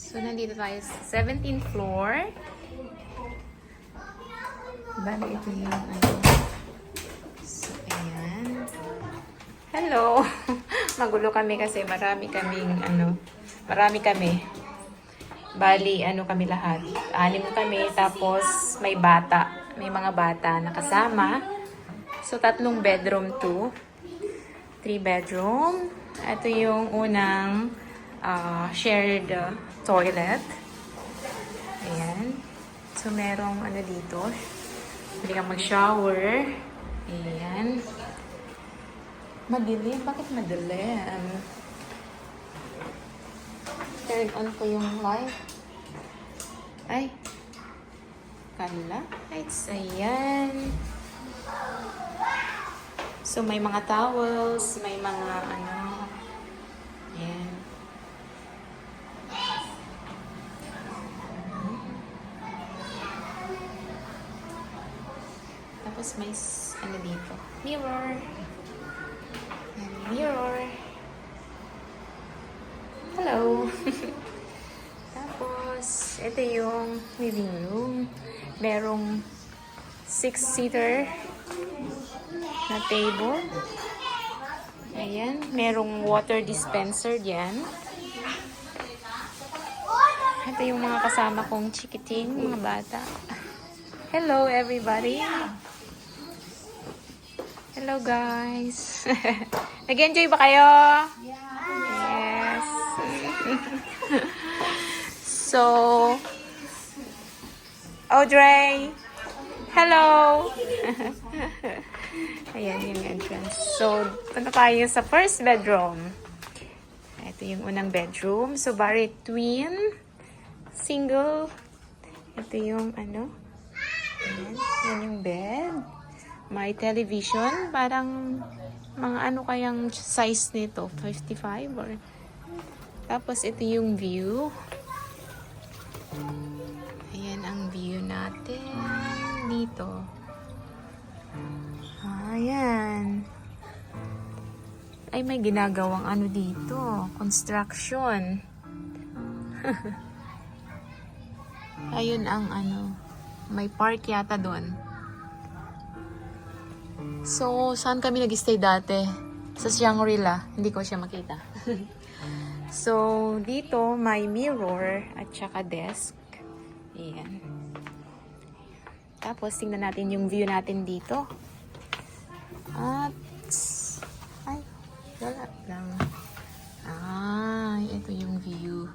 So, nandito tayo sa 17th floor. Bali, ito yung ano. So, ayan. Hello! Magulo kami kasi marami kami. Bali, kami lahat. 6 kami, tapos may bata. May mga bata na kasama. So, 3 bedroom to. 3 bedroom. Ito yung unang shared toilet. Ayan. So, merong dito. Pwede kang mag-shower. Ayan. Madilim. Bakit madilim? Turn on ko yung light. Ay. Kala. Lights. Ayan. So, may mga towels. May mga Ayan. Tapos may dito. Mirror. And mirror. Hello. Tapos, ito yung living room. Merong 6-seater na table. Ayan. Merong water dispenser diyan. Ito yung mga kasama kong chikiting, mga bata. Hello, everybody. Hello, guys. Nag-enjoy ba kayo? Yes. So, Audrey. Hello. Ayan yung entrance. So, punta tayo sa first bedroom. Ito yung unang bedroom. So, bari twin, single. Ito yung Ayan. Yan yung bed. May television. Parang mga kayang size nito? 55 or... Tapos, ito yung view. Ayan ang view natin dito. Ayan. Ay, may ginagawang dito. Construction. Ayun ang may park yata doon. So, saan kami nag-stay dati? Sa Shangri-La. Hindi ko siya makita. So, dito may mirror at saka desk. Ayan. Tapos, tingnan natin yung view natin dito. At, ay, wala lang. Ito yung view.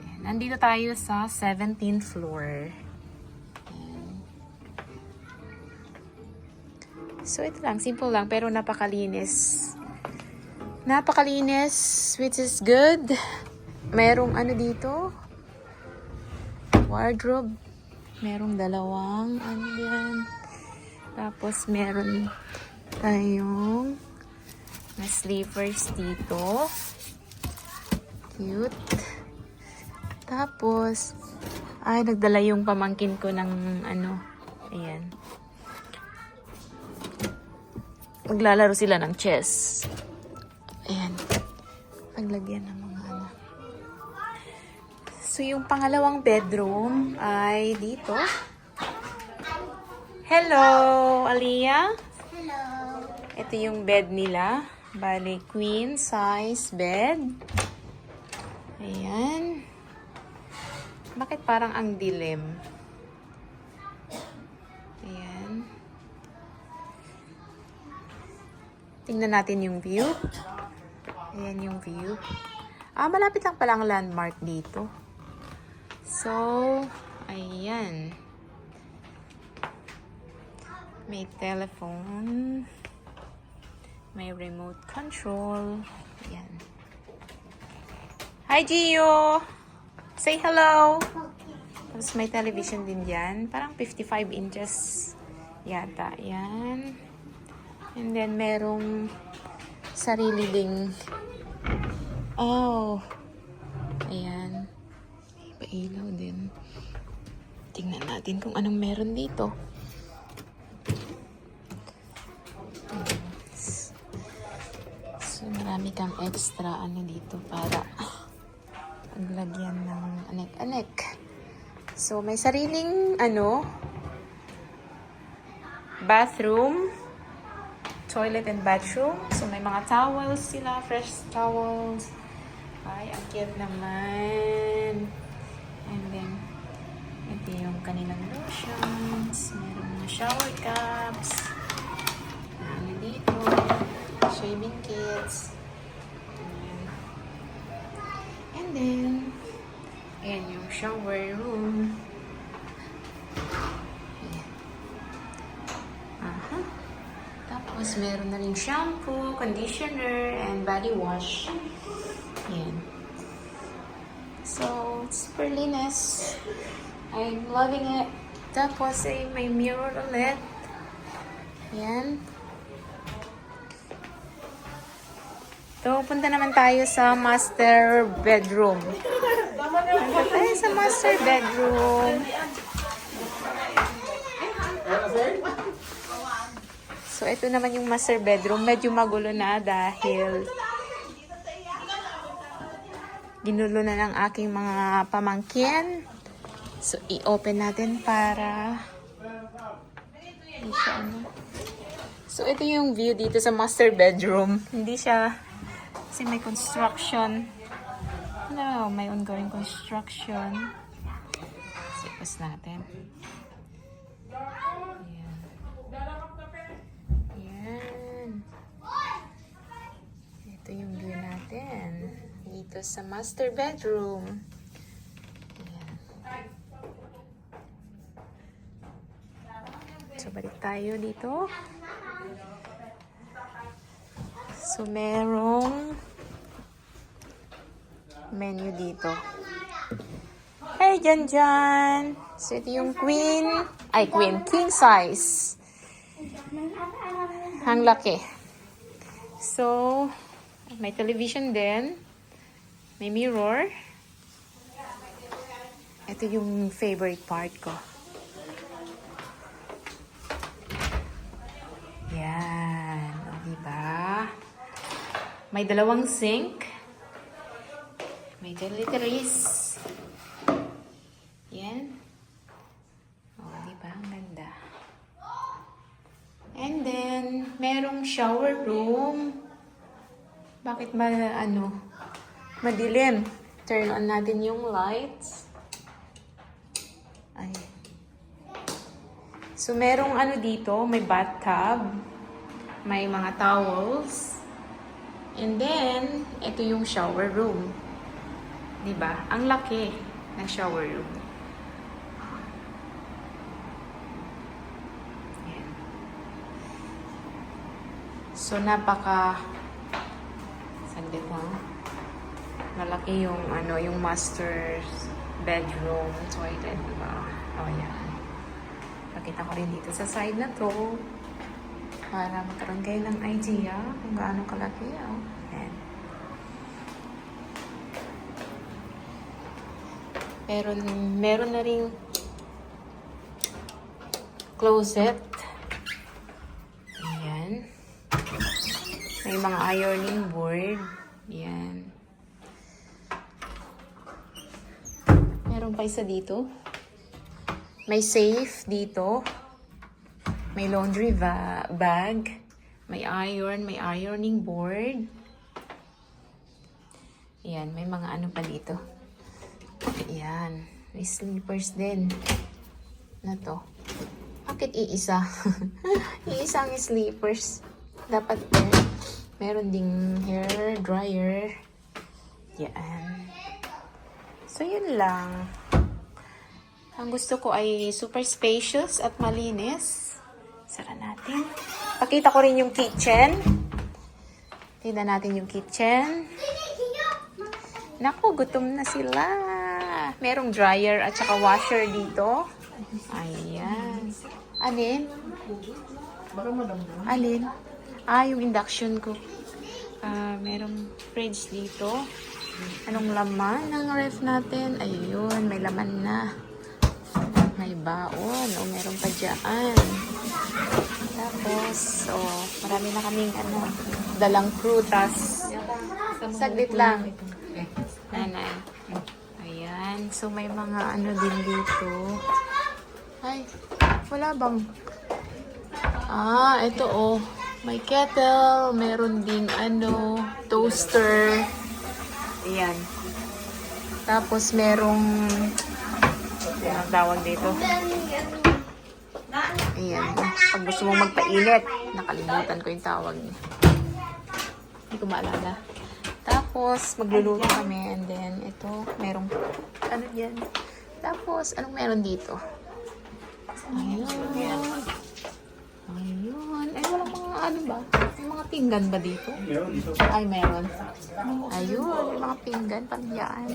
Ayan. Nandito tayo sa 17th floor. Ayan. So, ito lang. Simple lang, pero napakalinis. Napakalinis, which is good. Merong dito. Wardrobe. Merong dalawang yan. Tapos, meron tayong sleepers dito. Cute. Tapos, nagdala yung pamangkin ko ng ayan. Maglalaro sila ng chess. Ayan. Paglagyan ng mga So, yung pangalawang bedroom ay dito. Hello, Aliyah. Hello. Ito yung bed nila. Bali, queen size bed. Ayan. Bakit parang ang dilim? Ayan. Tingnan natin yung view. Ayan yung view. Malapit lang palang landmark dito. So, ayan. May telephone. May remote control. Ayan. Hi, Gio! Say hello! Tapos may television din dyan. Parang 55 inches yata. Ayan. And then, merong sarili ding... Ayan. May pailaw din. Tingnan natin kung anong meron dito. So, marami kang extra dito para paglagyan ng anek-anek. So, may sariling, bathroom, toilet and bathroom. So, may mga towels sila, fresh towels. Ay, ang cute naman. And then, ito yung kanilang lotions. Meron mga shower caps. Ano dito. Shaving kits. And then, ayan yung shower room. Tapos, meron na rin shampoo, conditioner, and body wash. Ayan. So, super linis. I'm loving it. Tapos, may mirror ulit. Ayan. So, punta naman tayo sa master bedroom. Punta tayo sa master bedroom. So, ito naman yung master bedroom. Medyo magulo na dahil ginulo na ng aking mga pamangkin. So, i-open natin para So, ito yung view dito sa master bedroom. Hindi siya kasi may construction. No, may ongoing construction. Sipas natin. Ito yung view natin. Dito sa master bedroom. Ayan. So, balik tayo dito. So, merong menu dito. Hey, Janjan! So, ito yung king size. Ang laki. So, may television din. May mirror. Ito yung favorite part ko. Yan. O, diba? May dalawang sink. May toiletries. Yan. O, diba? Ang ganda. And then, merong shower room. Bakit madilim? Turn on natin yung lights. Ay. So, merong dito, may bathtub. May mga towels. And then, ito yung shower room. Diba? Ang laki ng shower room. Ayan. So, saglit lang. Malaki yung yung master's bedroom, toilet, diba? O, yan. Pakita ko rin dito sa side na to para magkaroon kayo ng idea kung gaano kalaki. Yan. Pero meron na ring closet. Ayan. May mga ironing board. Yan. Meron pa isa dito. May safe dito. May laundry bag. May ironing board. Yan. May mga pa dito. Ayan. May slippers din. Na to. Bakit iisa? Iisa ang slippers. Dapat meron ding hair dryer. Yan. So, yun lang. Ang gusto ko ay super spacious at malinis. Sara natin. Pakita ko rin yung kitchen. Tingnan natin yung kitchen. Naku, gutom na sila. Merong dryer at saka washer dito. Ayan. Alin? Alin? Yung induction ko. Merong fridge dito. Anong laman ng ref natin? Ayun, may laman na. May baon. O, meron pa dyan. Tapos, marami na kaming dalang prutas. Saglit lang. Nanay. Ayan. So, may mga ano din dito. Ay, wala bang? Ah, ito oh. May kettle. Meron ding ano, toaster. Ayan. Tapos, merong ang tawag dito. Ayan. Pag gusto mong magpainit, nakalimutan ko yung tawag niya. Hindi ko maalala. Tapos, magluluto kami. And then, ito, merong, ano yan? Tapos, anong meron dito? Ayun. Ayun. Ay, walang mga, ano ba? May mga pinggan ba dito? Ay, meron. Ayun, may mga pinggan. Pangyaan.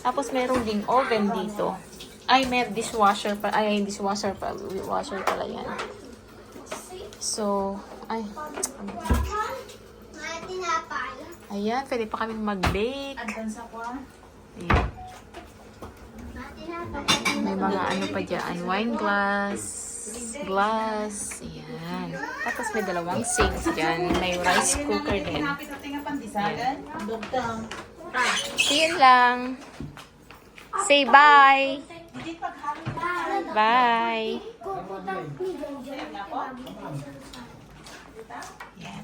Tapos, merong ding oven dito. Ay, may dishwasher pa. Ay, dishwasher pa. Washer pala yan. So, ay. Ayan, pwede pa kaming mag-bake. Ayan. May mga ano pa dyan. Wine glass. Glass. Ayan. Tapos may dalawang sinks dyan. May rice cooker din. Ayan. So, yun lang. Say bye. Bye. Yan.